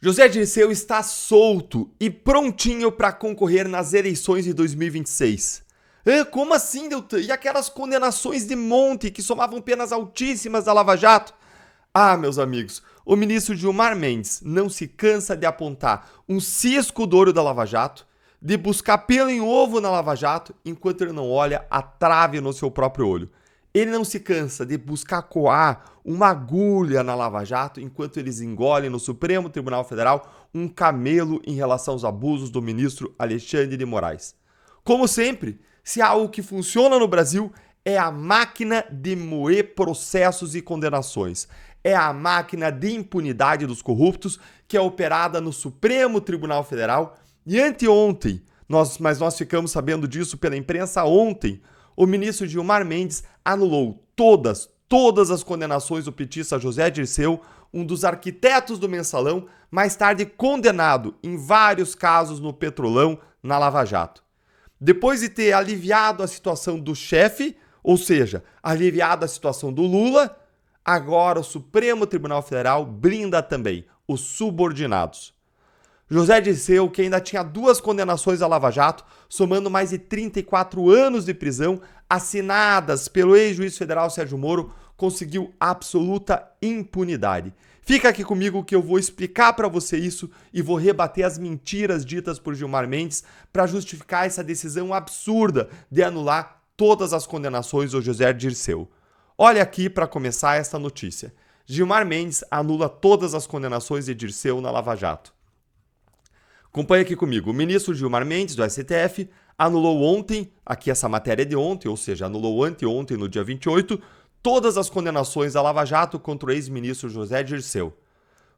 José Dirceu está solto e prontinho para concorrer nas eleições de 2026. Como assim, Deltan? E aquelas condenações de monte que somavam penas altíssimas da Lava Jato? Meus amigos, o ministro Gilmar Mendes não se cansa de apontar um cisco d'ouro da Lava Jato, de buscar pelo em ovo na Lava Jato, enquanto ele não olha a trave no seu próprio olho. Ele não se cansa de buscar coar uma agulha na Lava Jato, enquanto eles engolem no Supremo Tribunal Federal um camelo em relação aos abusos do ministro Alexandre de Moraes. Como sempre, se há algo que funciona no Brasil, é a máquina de moer processos e condenações. É a máquina de impunidade dos corruptos que é operada no Supremo Tribunal Federal. E anteontem, nós ficamos sabendo disso pela imprensa ontem, o ministro Gilmar Mendes anulou todas as condenações do petista José Dirceu, um dos arquitetos do mensalão, mais tarde condenado em vários casos no Petrolão, na Lava Jato. Depois de ter aliviado a situação do chefe, ou seja, aliviado a situação do Lula, agora o Supremo Tribunal Federal blinda também os subordinados. José Dirceu, que ainda tinha 2 condenações à Lava Jato, somando mais de 34 anos de prisão, assinadas pelo ex-juiz federal Sérgio Moro, conseguiu absoluta impunidade. Fica aqui comigo que eu vou explicar para você isso e vou rebater as mentiras ditas por Gilmar Mendes para justificar essa decisão absurda de anular todas as condenações do José Dirceu. Olha aqui para começar esta notícia. Gilmar Mendes anula todas as condenações de Dirceu na Lava Jato. Acompanhe aqui comigo. O ministro Gilmar Mendes, do STF, anulou ontem, aqui essa matéria é de ontem, ou seja, anulou anteontem, no dia 28, todas as condenações da Lava Jato contra o ex-ministro José Dirceu.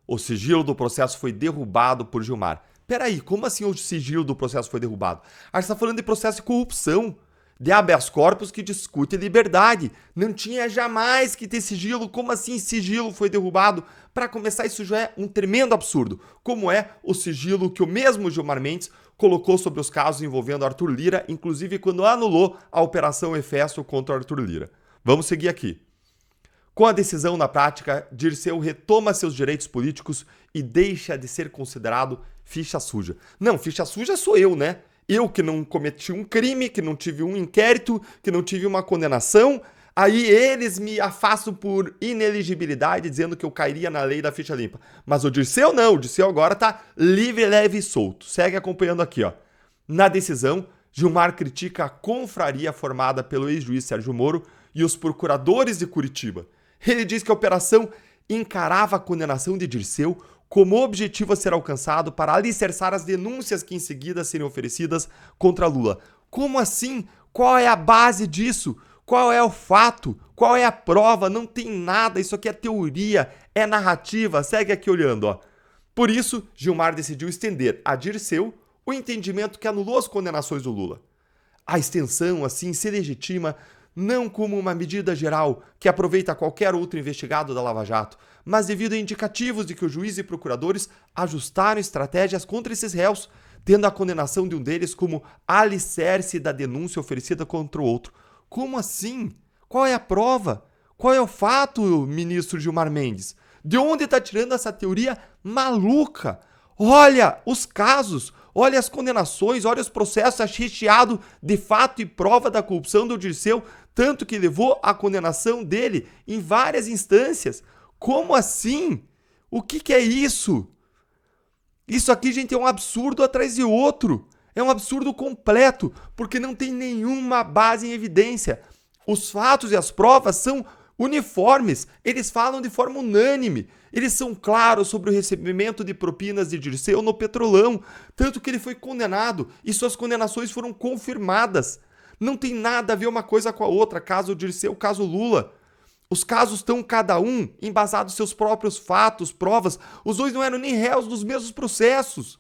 O sigilo do processo foi derrubado por Gilmar. Peraí, como assim o sigilo do processo foi derrubado? Você está falando de processo de corrupção, de habeas corpus que discute liberdade. Não tinha jamais que ter sigilo. Como assim sigilo foi derrubado? Para começar, isso já é um tremendo absurdo. Como é o sigilo que o mesmo Gilmar Mendes colocou sobre os casos envolvendo Arthur Lira, inclusive quando anulou a Operação Efesto contra Arthur Lira. Vamos seguir aqui. Com a decisão na prática, Dirceu retoma seus direitos políticos e deixa de ser considerado ficha suja. Não, ficha suja sou eu, né? Eu que não cometi um crime, que não tive um inquérito, que não tive uma condenação, aí eles me afastam por ineligibilidade, dizendo que eu cairia na lei da ficha limpa. Mas o Dirceu não, o Dirceu agora tá livre, leve e solto. Segue acompanhando aqui, ó. Na decisão, Gilmar critica a confraria formada pelo ex-juiz Sérgio Moro e os procuradores de Curitiba. Ele diz que a operação encarava a condenação de Dirceu como objetivo a ser alcançado para alicerçar as denúncias que em seguida seriam oferecidas contra Lula. Como assim? Qual é a base disso? Qual é o fato? Qual é a prova? Não tem nada, isso aqui é teoria, é narrativa, segue aqui olhando, ó. Por isso, Gilmar decidiu estender a Dirceu o entendimento que anulou as condenações do Lula. A extensão, assim, se legitima não como uma medida geral que aproveita qualquer outro investigado da Lava Jato, mas devido a indicativos de que o juiz e procuradores ajustaram estratégias contra esses réus, tendo a condenação de um deles como alicerce da denúncia oferecida contra o outro. Como assim? Qual é a prova? Qual é o fato, ministro Gilmar Mendes? De onde está tirando essa teoria maluca? Olha os casos, olha as condenações, olha os processos recheados de fato e prova da corrupção do Dirceu, tanto que levou à condenação dele em várias instâncias. Como assim? O que é isso? Isso aqui, gente, é um absurdo atrás de outro. É um absurdo completo, porque não tem nenhuma base em evidência. Os fatos e as provas são uniformes, eles falam de forma unânime, eles são claros sobre o recebimento de propinas de Dirceu no Petrolão, tanto que ele foi condenado e suas condenações foram confirmadas. Não tem nada a ver uma coisa com a outra, caso Dirceu, caso Lula. Os casos estão cada um embasados em seus próprios fatos, provas, os dois não eram nem réus dos mesmos processos.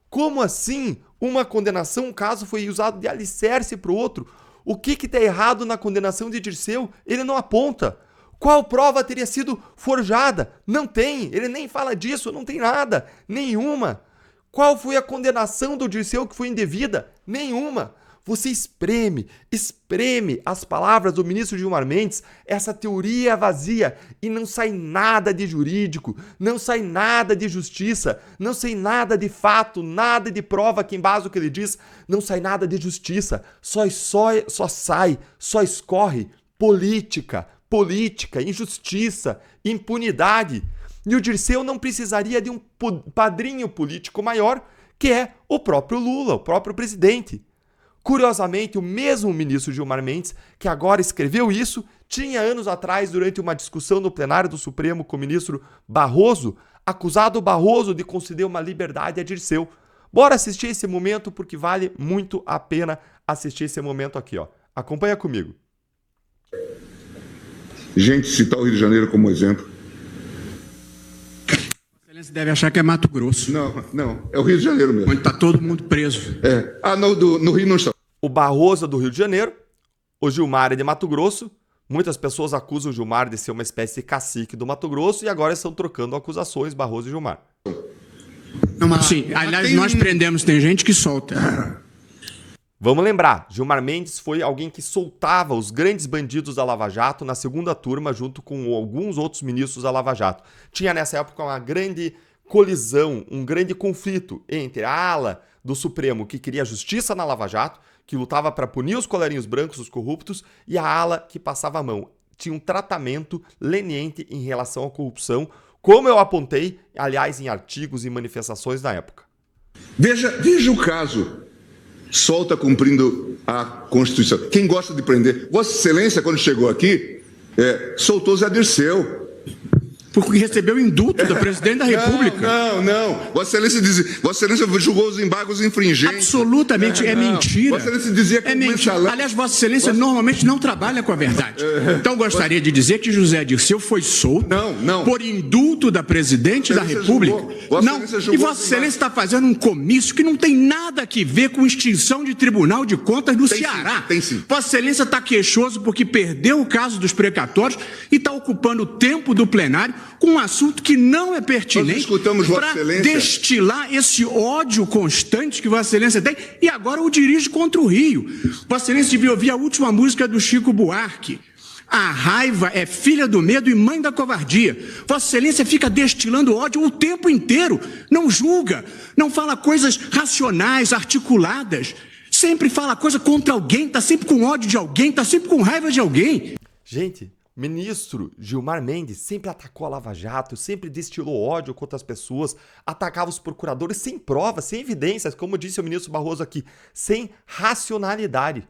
Como assim? Uma condenação, um caso foi usado de alicerce para o outro. O que está errado na condenação de Dirceu? Ele não aponta. Qual prova teria sido forjada? Não tem. Ele nem fala disso, não tem nada. Nenhuma. Qual foi a condenação do Dirceu que foi indevida? Nenhuma. você espreme as palavras do ministro Gilmar Mendes, essa teoria vazia, e não sai nada de jurídico, não sai nada de justiça, não sai nada de fato, nada de prova que embasa o que ele diz, não sai nada de justiça, só escorre política, injustiça, impunidade. E o Dirceu não precisaria de um padrinho político maior, que é o próprio Lula, o próprio presidente. Curiosamente, o mesmo ministro Gilmar Mendes, que agora escreveu isso, tinha anos atrás, durante uma discussão no plenário do Supremo com o ministro Barroso, acusado o Barroso de conceder uma liberdade a Dirceu. Bora assistir esse momento, porque vale muito a pena assistir esse momento aqui, ó. Acompanha comigo. Gente, citar o Rio de Janeiro como exemplo. Você deve achar que é Mato Grosso. Não, é o Rio de Janeiro mesmo. Onde está todo mundo preso. No Rio não está. O Barroso é do Rio de Janeiro, o Gilmar é de Mato Grosso. Muitas pessoas acusam o Gilmar de ser uma espécie de cacique do Mato Grosso e agora estão trocando acusações, Barroso e Gilmar. Não, mas sim, aliás, nós prendemos, tem gente que solta. Vamos lembrar, Gilmar Mendes foi alguém que soltava os grandes bandidos da Lava Jato na segunda turma junto com alguns outros ministros da Lava Jato. Tinha nessa época uma grande colisão, um grande conflito entre a ala do Supremo, que queria justiça na Lava Jato, que lutava para punir os colarinhos brancos, os corruptos, e a ala que passava a mão. Tinha um tratamento leniente em relação à corrupção, como eu apontei, aliás, em artigos e manifestações na época. Veja o caso. Solta cumprindo a Constituição. Quem gosta de prender? Vossa Excelência, quando chegou aqui, soltou Zé Dirceu. Porque recebeu indulto do presidente da República. Não. Vossa Excelência julgou os embargos infringentes. Absolutamente é mentira. Vossa Excelência dizia que é mentira. Aliás, Vossa Excelência normalmente não trabalha com a verdade. Então gostaria de dizer que José Dirceu foi solto por indulto da presidente da República. E Vossa Excelência está fazendo um comício que não tem nada a ver com extinção de Tribunal de Contas no Ceará. Tem sim. Vossa Excelência está queixoso porque perdeu o caso dos precatórios e está ocupando o tempo do plenário com um assunto que não é pertinente para destilar esse ódio constante que Vossa Excelência tem e agora o dirige contra o Rio. Vossa Excelência devia ouvir a última música do Chico Buarque. A raiva é filha do medo e mãe da covardia. Vossa Excelência fica destilando ódio o tempo inteiro. Não julga, não fala coisas racionais, articuladas. Sempre fala coisa contra alguém, está sempre com ódio de alguém, está sempre com raiva de alguém. Gente, o ministro Gilmar Mendes sempre atacou a Lava Jato, sempre destilou ódio contra as pessoas, atacava os procuradores sem provas, sem evidências, como disse o ministro Barroso aqui, sem racionalidade.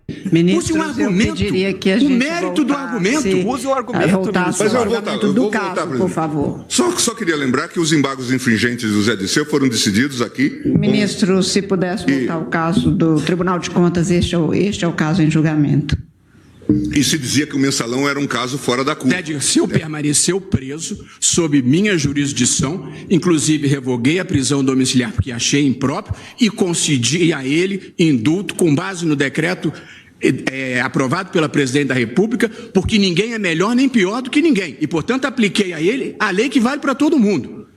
Use um argumento, o mérito do argumento. Use o argumento, Mas eu vou voltar, por favor. Só queria lembrar que os embargos infringentes do Zé Dirceu foram decididos aqui. Ministro, se pudesse voltar ao caso do Tribunal de Contas, este é o caso em julgamento. E se dizia que o mensalão era um caso fora da curva. Zé Dirceu permaneceu preso sob minha jurisdição, inclusive revoguei a prisão domiciliar porque achei impróprio e concedi a ele indulto com base no decreto aprovado pela Presidente da República, porque ninguém é melhor nem pior do que ninguém. E, portanto, apliquei a ele a lei que vale para todo mundo.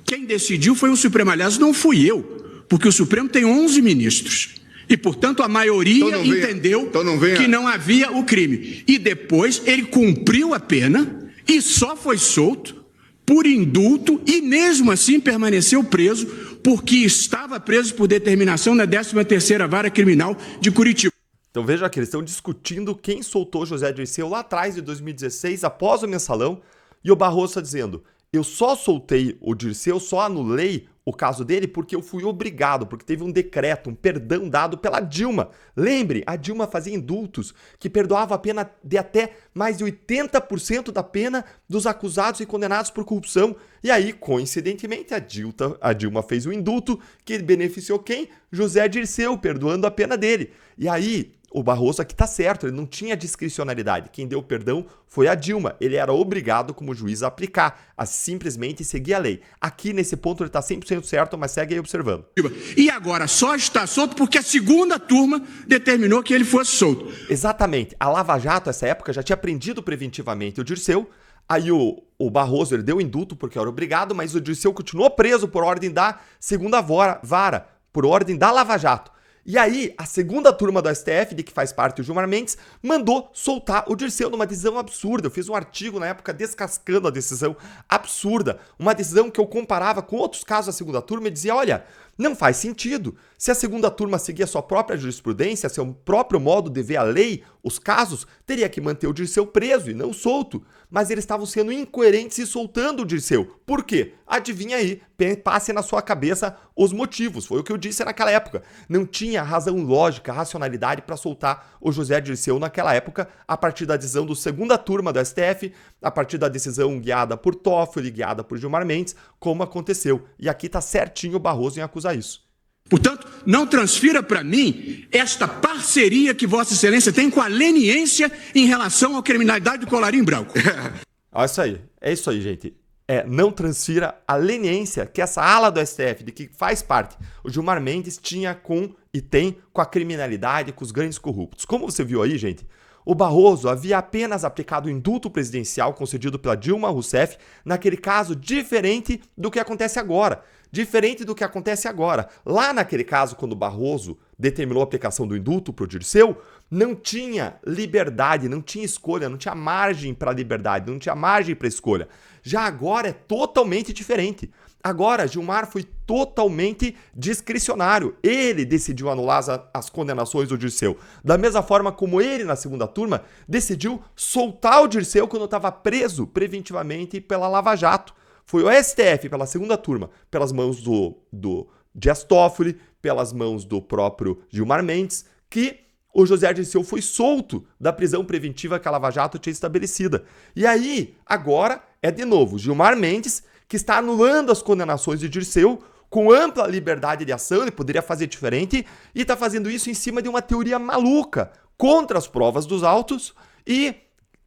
Quem decidiu foi o Supremo. Aliás, não fui eu, porque o Supremo tem 11 ministros. E, portanto, a maioria entendeu que não havia o crime. E depois ele cumpriu a pena e só foi solto por indulto e, mesmo assim, permaneceu preso porque estava preso por determinação na 13ª Vara Criminal de Curitiba. Então veja que eles estão discutindo quem soltou José Dirceu lá atrás de 2016, após o mensalão, e o Barroso está dizendo: eu só soltei o Dirceu, só anulei o caso dele porque eu fui obrigado, porque teve um decreto, um perdão dado pela Dilma. Lembre, a Dilma fazia indultos que perdoava a pena de até mais de 80% da pena dos acusados e condenados por corrupção. E aí, coincidentemente, a Dilma fez um indulto que beneficiou quem? José Dirceu, perdoando a pena dele. E aí, o Barroso aqui tá certo, ele não tinha discricionalidade. Quem deu perdão foi a Dilma. Ele era obrigado, como juiz, a aplicar, a simplesmente seguir a lei. Aqui, nesse ponto, ele tá 100% certo, mas segue aí observando. E agora só está solto porque a segunda turma determinou que ele fosse solto. Exatamente. A Lava Jato, nessa época, já tinha prendido preventivamente o Dirceu. Aí o Barroso, ele deu indulto porque era obrigado, mas o Dirceu continuou preso por ordem da segunda vara, por ordem da Lava Jato. E aí, a segunda turma do STF, de que faz parte o Gilmar Mendes, mandou soltar o Dirceu numa decisão absurda. Eu fiz um artigo na época descascando a decisão absurda. Uma decisão que eu comparava com outros casos da segunda turma e dizia, olha, não faz sentido. Se a segunda turma seguir a sua própria jurisprudência, seu próprio modo de ver a lei, os casos, teria que manter o Dirceu preso e não solto. Mas eles estavam sendo incoerentes e soltando o Dirceu. Por quê? Adivinha aí, passe na sua cabeça os motivos. Foi o que eu disse naquela época. Não tinha razão lógica, racionalidade para soltar o José Dirceu naquela época, a partir da decisão do segunda turma do STF, a partir da decisão guiada por Toffoli, guiada por Gilmar Mendes, como aconteceu. E aqui está certinho o Barroso em acusar isso. Portanto, não transfira para mim esta parceria que Vossa Excelência tem com a leniência em relação à criminalidade do colarinho branco. É isso aí, gente. Não transfira a leniência que essa ala do STF, de que faz parte, o Gilmar Mendes tinha e tem com a criminalidade, com os grandes corruptos. Como você viu aí, gente, o Barroso havia apenas aplicado o indulto presidencial concedido pela Dilma Rousseff naquele caso diferente do que acontece agora. Lá naquele caso, quando o Barroso determinou a aplicação do indulto para o Dirceu, não tinha liberdade, não tinha escolha, não tinha margem para liberdade, não tinha margem para escolha. Já agora é totalmente diferente. Agora, Gilmar foi totalmente discricionário. Ele decidiu anular as condenações do Dirceu. Da mesma forma como ele, na segunda turma, decidiu soltar o Dirceu quando estava preso preventivamente pela Lava Jato. Foi o STF, pela segunda turma, pelas mãos do Dias Toffoli, pelas mãos do próprio Gilmar Mendes, que o José Dirceu foi solto da prisão preventiva que a Lava Jato tinha estabelecida. E aí, agora, é de novo Gilmar Mendes que está anulando as condenações de Dirceu com ampla liberdade de ação, ele poderia fazer diferente, e está fazendo isso em cima de uma teoria maluca, contra as provas dos autos e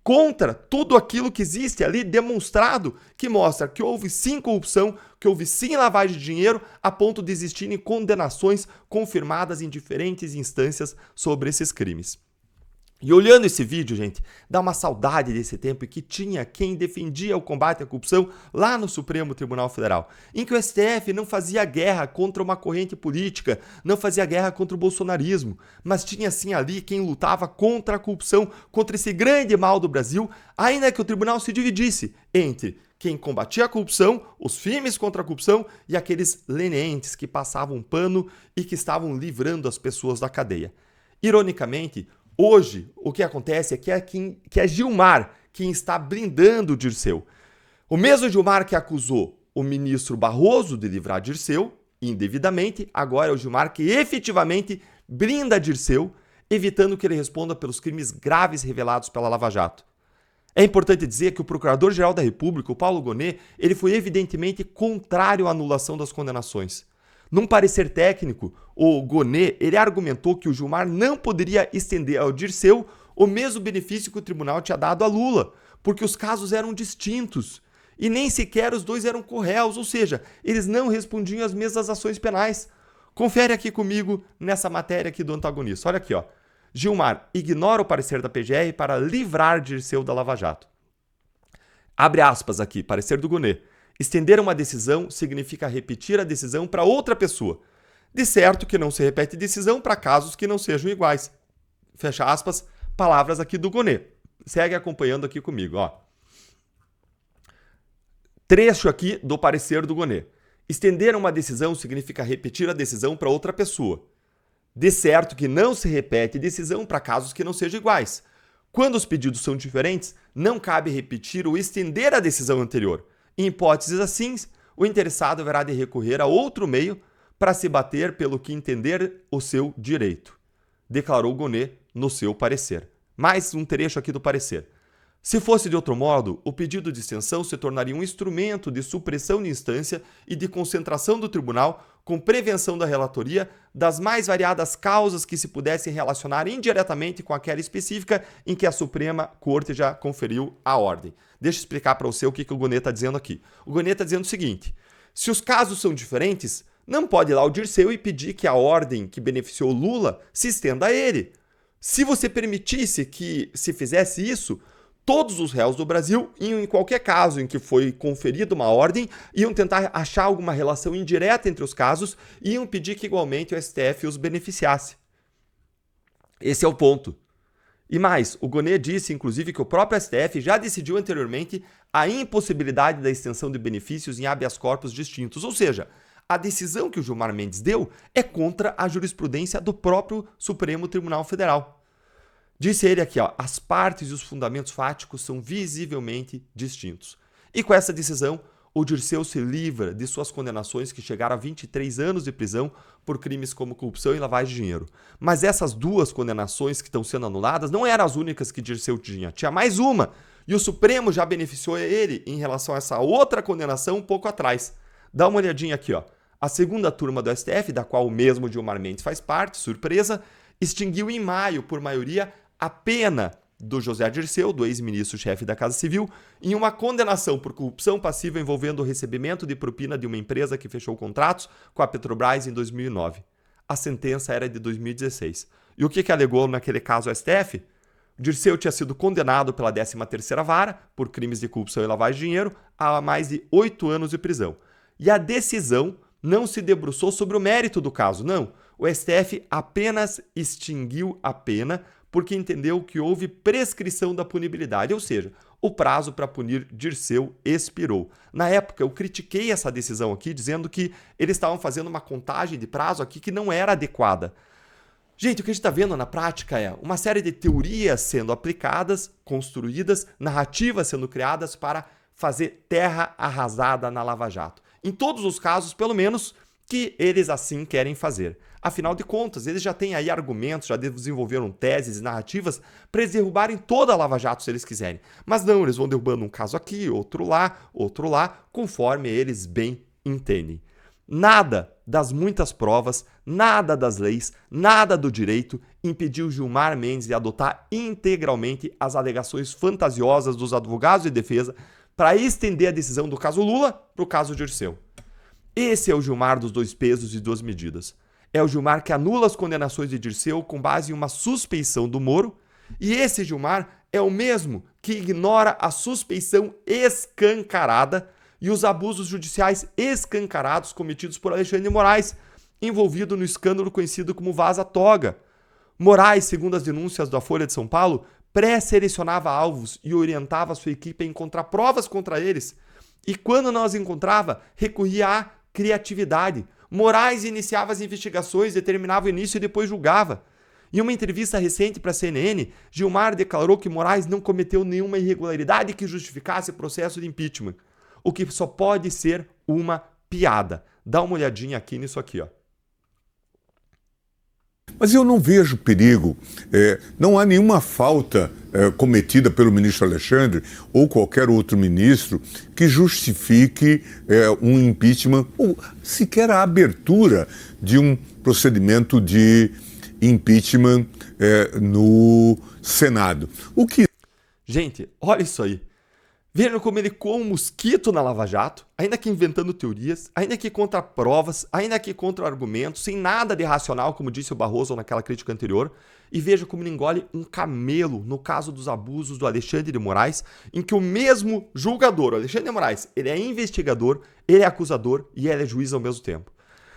contra tudo aquilo que existe ali demonstrado, que mostra que houve sim corrupção, que houve sim lavagem de dinheiro, a ponto de existirem condenações confirmadas em diferentes instâncias sobre esses crimes. E olhando esse vídeo, gente, dá uma saudade desse tempo em que tinha quem defendia o combate à corrupção lá no Supremo Tribunal Federal, em que o STF não fazia guerra contra uma corrente política, não fazia guerra contra o bolsonarismo, mas tinha sim ali quem lutava contra a corrupção, contra esse grande mal do Brasil, ainda que o tribunal se dividisse entre quem combatia a corrupção, os firmes contra a corrupção e aqueles lenientes que passavam pano e que estavam livrando as pessoas da cadeia. Ironicamente, hoje, o que acontece é que é Gilmar quem está blindando o Dirceu. O mesmo Gilmar que acusou o ministro Barroso de livrar Dirceu, indevidamente, agora é o Gilmar que efetivamente blinda Dirceu, evitando que ele responda pelos crimes graves revelados pela Lava Jato. É importante dizer que o Procurador-Geral da República, o Paulo Gonet, ele foi evidentemente contrário à anulação das condenações. Num parecer técnico, o Gonet ele argumentou que o Gilmar não poderia estender ao Dirceu o mesmo benefício que o tribunal tinha dado a Lula, porque os casos eram distintos e nem sequer os dois eram corréus, ou seja, eles não respondiam às mesmas ações penais. Confere aqui comigo nessa matéria aqui do antagonista. Olha aqui, ó. Gilmar ignora o parecer da PGR para livrar Dirceu da Lava Jato. Abre aspas aqui, parecer do Gonet. Estender uma decisão significa repetir a decisão para outra pessoa. De certo que não se repete decisão para casos que não sejam iguais. Fecha aspas, palavras aqui do Gonet. Segue acompanhando aqui comigo, ó. Trecho aqui do parecer do Gonet. Estender uma decisão significa repetir a decisão para outra pessoa. De certo que não se repete decisão para casos que não sejam iguais. Quando os pedidos são diferentes, não cabe repetir ou estender a decisão anterior. Em hipóteses assim, o interessado haverá de recorrer a outro meio para se bater pelo que entender o seu direito, declarou Gonet no seu parecer. Mais um trecho aqui do parecer. Se fosse de outro modo, o pedido de extensão se tornaria um instrumento de supressão de instância e de concentração do tribunal com prevenção da relatoria das mais variadas causas que se pudessem relacionar indiretamente com aquela específica em que a Suprema Corte já conferiu a ordem. Deixa eu explicar para você o que o Gonet está dizendo aqui. O Gonet está dizendo o seguinte, se os casos são diferentes, não pode ir lá o Dirceu e pedir que a ordem que beneficiou Lula se estenda a ele. Se você permitisse que se fizesse isso, todos os réus do Brasil iam, em qualquer caso em que foi conferida uma ordem, iam tentar achar alguma relação indireta entre os casos e iam pedir que igualmente o STF os beneficiasse. Esse é o ponto. E mais, o Gonê disse, inclusive, que o próprio STF já decidiu anteriormente a impossibilidade da extensão de benefícios em habeas corpus distintos. Ou seja, a decisão que o Gilmar Mendes deu é contra a jurisprudência do próprio Supremo Tribunal Federal. Disse ele aqui, as partes e os fundamentos fáticos são visivelmente distintos. E com essa decisão, o Dirceu se livra de suas condenações que chegaram a 23 anos de prisão por crimes como corrupção e lavagem de dinheiro. Mas essas duas condenações que estão sendo anuladas não eram as únicas que Dirceu tinha. Tinha mais uma. E o Supremo já beneficiou ele em relação a essa outra condenação um pouco atrás. Dá uma olhadinha aqui, A segunda turma do STF, da qual o mesmo Gilmar Mendes faz parte, surpresa, extinguiu em maio, por maioria, a pena do José Dirceu, do ex-ministro-chefe da Casa Civil, em uma condenação por corrupção passiva envolvendo o recebimento de propina de uma empresa que fechou contratos com a Petrobras em 2009. A sentença era de 2016. E o que alegou naquele caso o STF? Dirceu tinha sido condenado pela 13ª Vara por crimes de corrupção e lavagem de dinheiro a mais de 8 anos de prisão. E a decisão não se debruçou sobre o mérito do caso, não. O STF apenas extinguiu a pena porque entendeu que houve prescrição da punibilidade, ou seja, o prazo para punir Dirceu expirou. Na época, eu critiquei essa decisão aqui, dizendo que eles estavam fazendo uma contagem de prazo aqui que não era adequada. Gente, o que a gente está vendo na prática é uma série de teorias sendo aplicadas, construídas, narrativas sendo criadas para fazer terra arrasada na Lava Jato. Em todos os casos, pelo menos, que eles assim querem fazer. Afinal de contas, eles já têm aí argumentos, já desenvolveram teses e narrativas para eles derrubarem toda a Lava Jato se eles quiserem. Mas não, eles vão derrubando um caso aqui, outro lá, conforme eles bem entendem. Nada das muitas provas, nada das leis, nada do direito impediu Gilmar Mendes de adotar integralmente as alegações fantasiosas dos advogados de defesa para estender a decisão do caso Lula para o caso Dirceu. Esse é o Gilmar dos dois pesos e duas medidas. É o Gilmar que anula as condenações de Dirceu com base em uma suspeição do Moro, e esse Gilmar é o mesmo que ignora a suspeição escancarada e os abusos judiciais escancarados cometidos por Alexandre de Moraes, envolvido no escândalo conhecido como Vaza Toga. Moraes, segundo as denúncias da Folha de São Paulo, pré-selecionava alvos e orientava sua equipe a encontrar provas contra eles. E quando não as encontrava, recorria à criatividade. Moraes iniciava as investigações, determinava o início e depois julgava. Em uma entrevista recente para a CNN, Gilmar declarou que Moraes não cometeu nenhuma irregularidade que justificasse o processo de impeachment, o que só pode ser uma piada. Dá uma olhadinha aqui nisso aqui, Mas eu não vejo perigo, não há nenhuma falta cometida pelo ministro Alexandre ou qualquer outro ministro que justifique um impeachment ou sequer a abertura de um procedimento de impeachment no Senado. Gente, olha isso aí. Vejam como ele coa um mosquito na Lava Jato, ainda que inventando teorias, ainda que contra provas, ainda que contra argumentos, sem nada de racional, como disse o Barroso naquela crítica anterior, e veja como ele engole um camelo no caso dos abusos do Alexandre de Moraes, em que o mesmo julgador, o Alexandre de Moraes, ele é investigador, ele é acusador e ele é juiz ao mesmo tempo.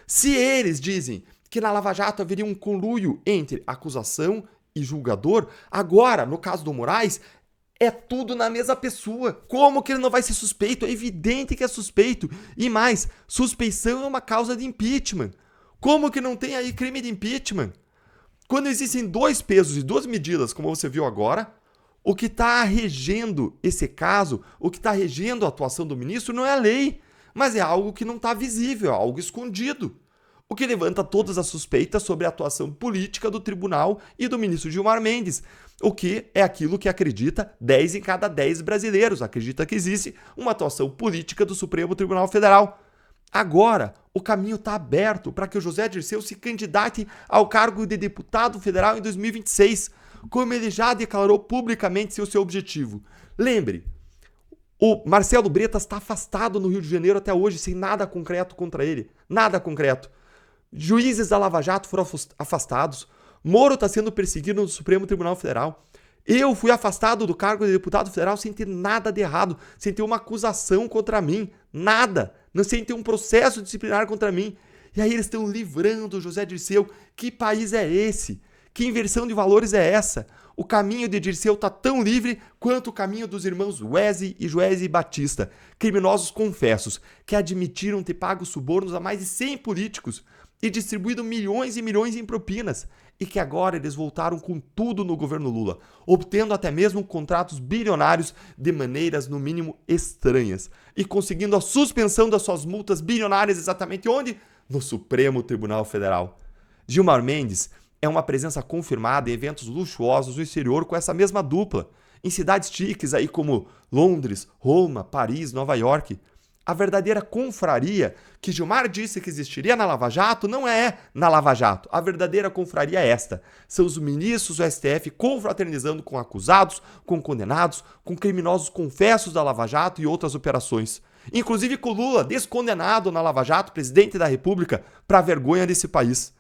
Se eles dizem que na Lava Jato haveria um conluio entre acusação e julgador, agora, no caso do Moraes, é tudo na mesma pessoa. Como que ele não vai ser suspeito? É evidente que é suspeito. E mais, suspeição é uma causa de impeachment. Como que não tem aí crime de impeachment? Quando existem dois pesos e duas medidas, como você viu agora, o que está regendo esse caso, o que está regendo a atuação do ministro não é a lei, mas é algo que não está visível, é algo escondido. O que levanta todas as suspeitas sobre a atuação política do tribunal e do ministro Gilmar Mendes, o que é aquilo que acredita 10 em cada 10 brasileiros, acredita que existe uma atuação política do Supremo Tribunal Federal. Agora, o caminho está aberto para que o José Dirceu se candidate ao cargo de deputado federal em 2026, como ele já declarou publicamente ser o seu objetivo. Lembre, o Marcelo Bretas está afastado no Rio de Janeiro até hoje, sem nada concreto contra ele, nada concreto. Juízes da Lava Jato foram afastados. Moro está sendo perseguido no Supremo Tribunal Federal. Eu fui afastado do cargo de deputado federal sem ter nada de errado, sem ter uma acusação contra mim, nada, não sem ter um processo disciplinar contra mim. E aí eles estão livrando o José Dirceu. Que país é esse? Que inversão de valores é essa? O caminho de Dirceu está tão livre quanto o caminho dos irmãos Wesley e Joesi Batista, criminosos confessos, que admitiram ter pago subornos a mais de 100 políticos e distribuído milhões e milhões em propinas, e que agora eles voltaram com tudo no governo Lula, obtendo até mesmo contratos bilionários de maneiras no mínimo estranhas, e conseguindo a suspensão das suas multas bilionárias exatamente onde? No Supremo Tribunal Federal. Gilmar Mendes é uma presença confirmada em eventos luxuosos no exterior com essa mesma dupla, em cidades chiques aí como Londres, Roma, Paris, Nova York. A verdadeira confraria que Gilmar disse que existiria na Lava Jato não é na Lava Jato. A verdadeira confraria é esta. São os ministros do STF confraternizando com acusados, com condenados, com criminosos confessos da Lava Jato e outras operações. Inclusive com Lula, descondenado na Lava Jato, presidente da República, para a vergonha desse país.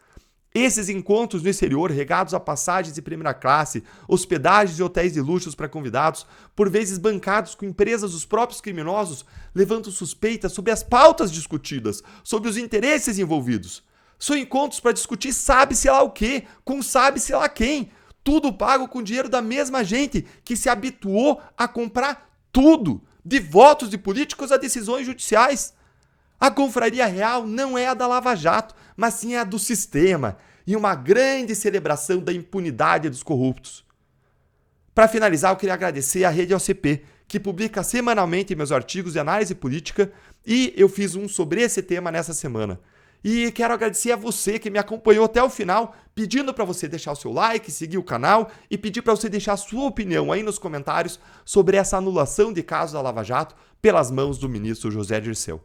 Esses encontros no exterior, regados a passagens de primeira classe, hospedagens e hotéis de luxos para convidados, por vezes bancados com empresas dos próprios criminosos, levantam suspeitas sobre as pautas discutidas, sobre os interesses envolvidos. São encontros para discutir sabe-se lá o quê, com sabe-se lá quem. Tudo pago com dinheiro da mesma gente que se habituou a comprar tudo, de votos de políticos a decisões judiciais. A confraria real não é a da Lava Jato, mas sim a do sistema, e uma grande celebração da impunidade dos corruptos. Para finalizar, eu queria agradecer à Rede OCP, que publica semanalmente meus artigos de análise política, e eu fiz um sobre esse tema nessa semana. E quero agradecer a você que me acompanhou até o final, pedindo para você deixar o seu like, seguir o canal e pedir para você deixar a sua opinião aí nos comentários sobre essa anulação de casos da Lava Jato pelas mãos do ministro José Dirceu.